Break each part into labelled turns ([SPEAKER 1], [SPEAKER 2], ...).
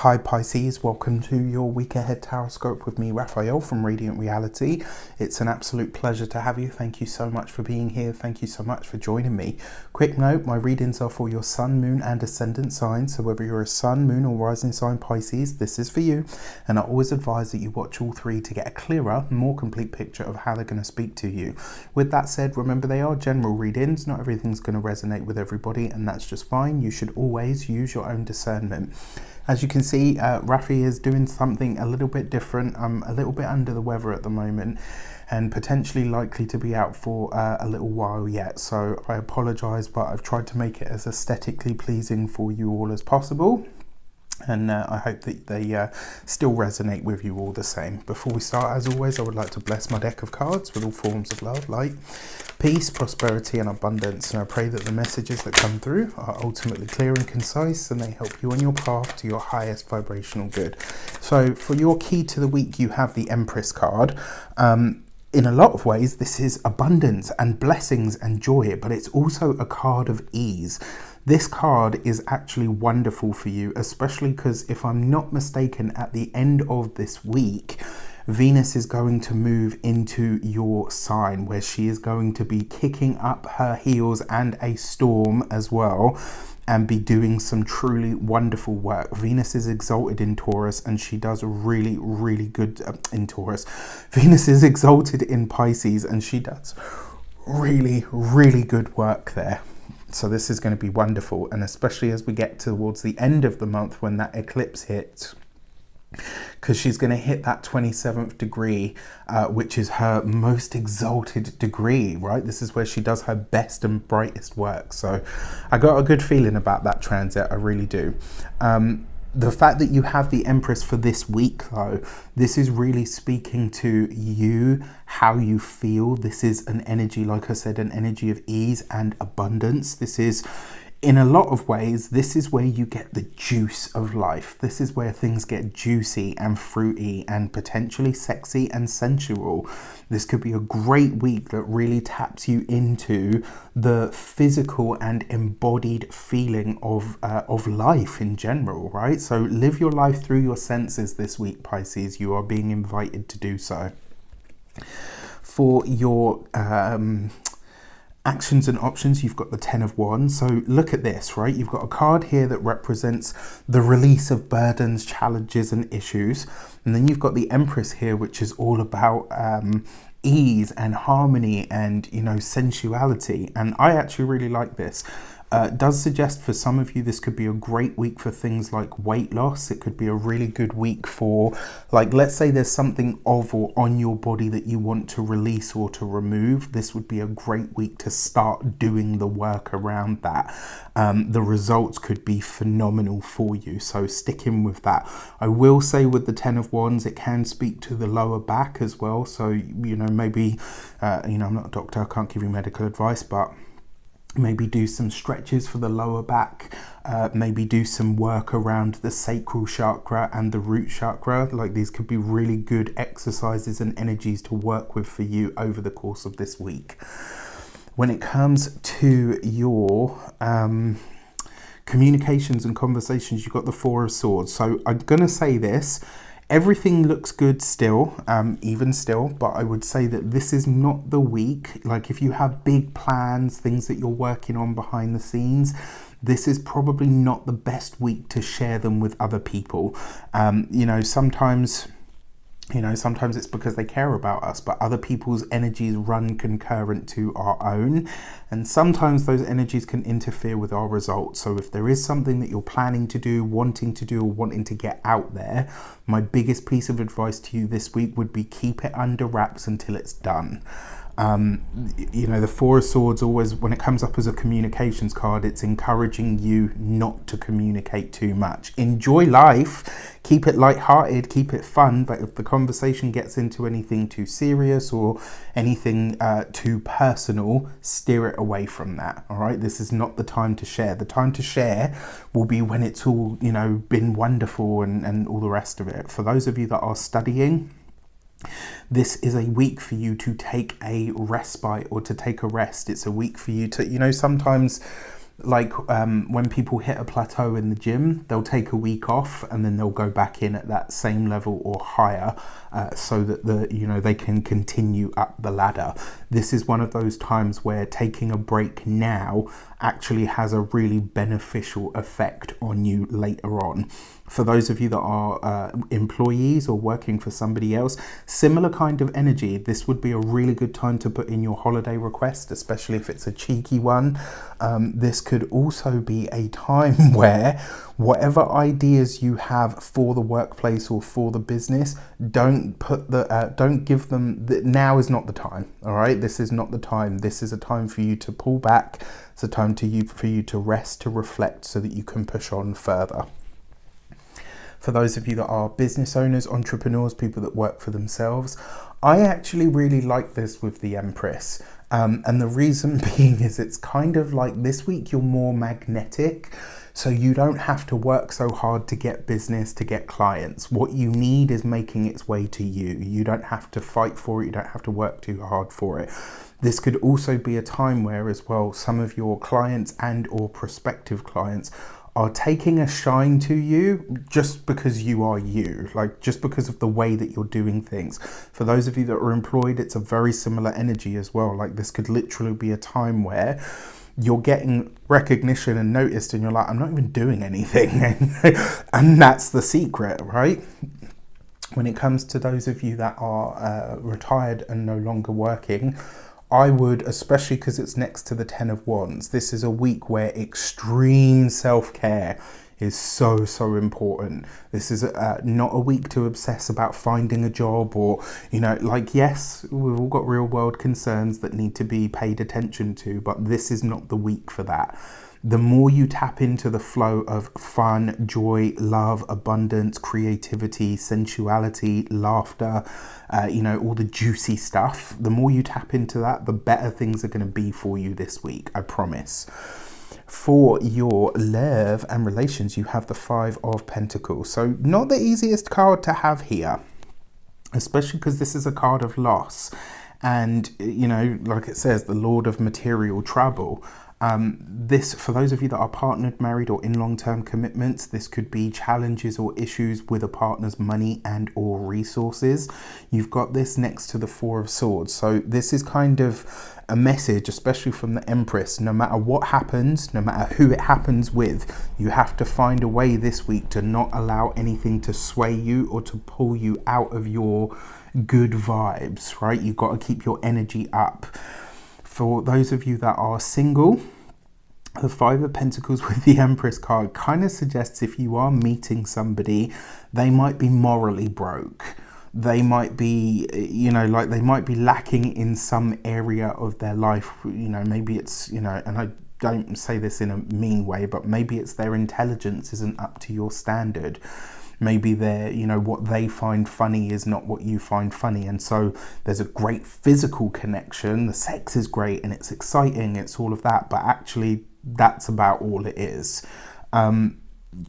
[SPEAKER 1] Hi Pisces, welcome to your week ahead tarot with me, Raphael from Reydiant Reality. It's an absolute pleasure to have you. Thank you so much for being here. Thank you so much for joining me. Quick note, my readings are for your sun, moon and ascendant signs. So whether you're a sun, moon or rising sign Pisces, this is for you. And I always advise that you watch all three to get a clearer, more complete picture of how they're going to speak to you. With that said, remember they are general readings. Not everything's going to resonate with everybody, and that's just fine. You should always use your own discernment. As you can see, Rafi is doing something a little bit different. I'm a little bit under the weather at the moment and potentially likely to be out for a little while yet. So I apologise, but I've tried to make it as aesthetically pleasing for you all as possible. And I hope that they still resonate with you all the same. Before we start, as always, I would like to bless my deck of cards with all forms of love, light, peace, prosperity and abundance. And I pray that the messages that come through are ultimately clear and concise, and they help you on your path to your highest vibrational good. So for your key to the week, you have the Empress card. In a lot of ways, this is abundance and blessings and joy, but it's also a card of ease. This card is actually wonderful for you, especially because if I'm not mistaken, at the end of this week, Venus is going to move into your sign, where she is going to be kicking up her heels and a storm as well, and be doing some truly wonderful work. Venus is exalted in Taurus, and she does really, really good in Taurus. Venus is exalted in Pisces, and she does really, really good work there. So this is going to be wonderful, and especially as we get towards the end of the month when that eclipse hits, because she's going to hit that 27th degree, which is her most exalted degree, right? This is where she does her best and brightest work. So I got a good feeling about that transit, I really do. The fact that you have the Empress for this week, though, this is really speaking to you, how you feel. This is an energy, like I said, an energy of ease and abundance. This is, in a lot of ways, this is where you get the juice of life. This is where things get juicy and fruity and potentially sexy and sensual. This could be a great week that really taps you into the physical and embodied feeling of life in general, right? So live your life through your senses this week, Pisces. You are being invited to do so. For your actions and options, you've got the 10 of Wands. So look at this, right? You've got a card here that represents the release of burdens, challenges and issues. And then you've got the Empress here, which is all about ease and harmony and, you know, sensuality. And I actually really like this. It does suggest for some of you this could be a great week for things like weight loss. It could be a really good week for, like, let's say there's something of or on your body that you want to release or to remove. This would be a great week to start doing the work around that. The results could be phenomenal for you, so stick in with that. I will say with the 10 of Wands, it can speak to the lower back as well. So, you know, maybe, you know, I'm not a doctor, I can't give you medical advice, but maybe do some stretches for the lower back, maybe do some work around the sacral chakra and the root chakra. Like, these could be really good exercises and energies to work with for you over the course of this week. When it comes to your communications and conversations, you've got the 4 of Swords. So I'm going to say this. Everything looks good still, even still, but I would say that this is not the week. Like, if you have big plans, things that you're working on behind the scenes, this is probably not the best week to share them with other people. You know, sometimes it's because they care about us, but other people's energies run concurrent to our own. And sometimes those energies can interfere with our results. So if there is something that you're planning to do, wanting to do, or wanting to get out there, my biggest piece of advice to you this week would be keep it under wraps until it's done. You know, the 4 of Swords always, when it comes up as a communications card, it's encouraging you not to communicate too much. Enjoy life, keep it lighthearted, keep it fun, but if the conversation gets into anything too serious or anything too personal, steer it away from that, all right? This is not the time to share. The time to share will be when it's all, you know, been wonderful and all the rest of it. For those of you that are studying, this is a week for you to take a respite or to take a rest. It's a week for you to, you know, sometimes when people hit a plateau in the gym, they'll take a week off and then they'll go back in at that same level or higher, so that they can continue up the ladder. This is one of those times where taking a break now actually has a really beneficial effect on you later on. For those of you that are employees or working for somebody else, similar kind of energy. This would be a really good time to put in your holiday request, especially if it's a cheeky one. This could also be a time where whatever ideas you have for the workplace or for the business, don't give them. Now is not the time. All right, this is not the time. This is a time for you to pull back. It's a time for you to rest, to reflect, so that you can push on further. For those of you that are business owners, entrepreneurs, people that work for themselves, I actually really like this with the Empress. And the reason being is it's kind of like this week you're more magnetic, so you don't have to work so hard to get business, to get clients. What you need is making its way to you. You don't have to fight for it. You don't have to work too hard for it. This could also be a time where as well some of your clients and or prospective clients are taking a shine to you just because you are you, like just because of the way that you're doing things. For those of you that are employed, it's a very similar energy as well. Like this could literally be a time where you're getting recognition and noticed and you're like, I'm not even doing anything. And that's the secret, right? When it comes to those of you that are retired and no longer working, I would, especially because it's next to the Ten of Wands, this is a week where extreme self-care is so important. This is not a week to obsess about finding a job or, yes, we've all got real world concerns that need to be paid attention to, but this is not the week for that. The more you tap into the flow of fun, joy, love, abundance, creativity, sensuality, laughter, all the juicy stuff, the more you tap into that, the better things are going to be for you this week, I promise. For your love and relations, you have the Five of Pentacles. So not the easiest card to have here, especially because this is a card of loss. And, like it says, the Lord of Material Trouble. This, for those of you that are partnered, married, or in long-term commitments, this could be challenges or issues with a partner's money and or resources. You've got this next to the Four of Swords. So this is kind of a message, especially from the Empress. No matter what happens, no matter who it happens with, you have to find a way this week to not allow anything to sway you or to pull you out of your good vibes, right? You've got to keep your energy up. For those of you that are single, the Five of Pentacles with the Empress card kind of suggests if you are meeting somebody, they might be morally broke. They might be, they might be lacking in some area of their life. Maybe it's, and I don't say this in a mean way, but maybe it's their intelligence isn't up to your standard. Maybe what they find funny is not what you find funny. And so there's a great physical connection. The sex is great and it's exciting. It's all of that. But actually, that's about all it is.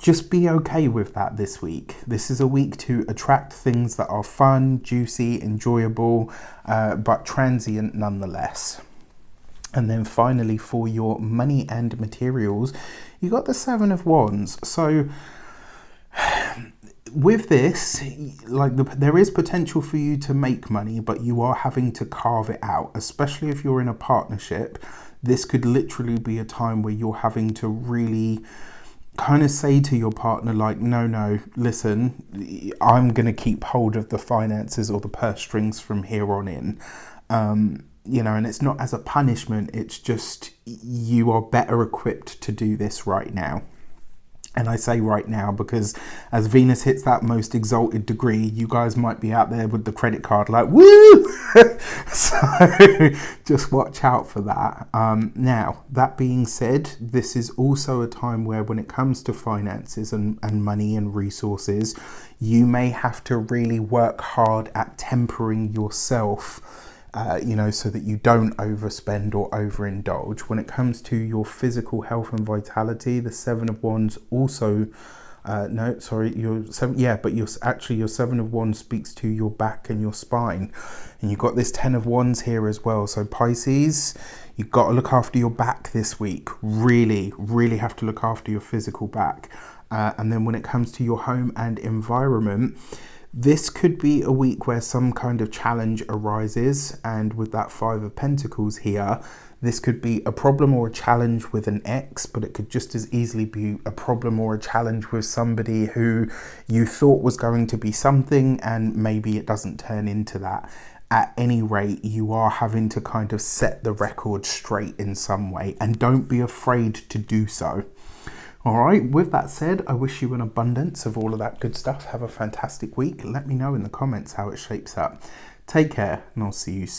[SPEAKER 1] Just be okay with that this week. This is a week to attract things that are fun, juicy, enjoyable, but transient nonetheless. And then finally, for your money and materials, you got the Seven of Wands. So with this, there is potential for you to make money, but you are having to carve it out, especially if you're in a partnership. This could literally be a time where you're having to really kind of say to your partner, like, no, listen, I'm going to keep hold of the finances or the purse strings from here on in. And it's not as a punishment. It's just you are better equipped to do this right now. And I say right now because as Venus hits that most exalted degree, you guys might be out there with the credit card like, woo! So just watch out for that. Now, that being said, this is also a time where when it comes to finances and money and resources, you may have to really work hard at tempering yourself, so that you don't overspend or overindulge. When it comes to your physical health and vitality, the Seven of Wands also No, sorry, your seven. Yeah, but actually your Seven of Wands speaks to your back and your spine, and you've got this Ten of Wands here as well. So Pisces, you've got to look after your back this week. Really, really have to look after your physical back. And then when it comes to your home and environment, this could be a week where some kind of challenge arises, and with that Five of Pentacles here, this could be a problem or a challenge with an ex, but it could just as easily be a problem or a challenge with somebody who you thought was going to be something and maybe it doesn't turn into that. At any rate, you are having to kind of set the record straight in some way, and don't be afraid to do so. All right, with that said, I wish you an abundance of all of that good stuff. Have a fantastic week. Let me know in the comments how it shapes up. Take care, and I'll see you soon.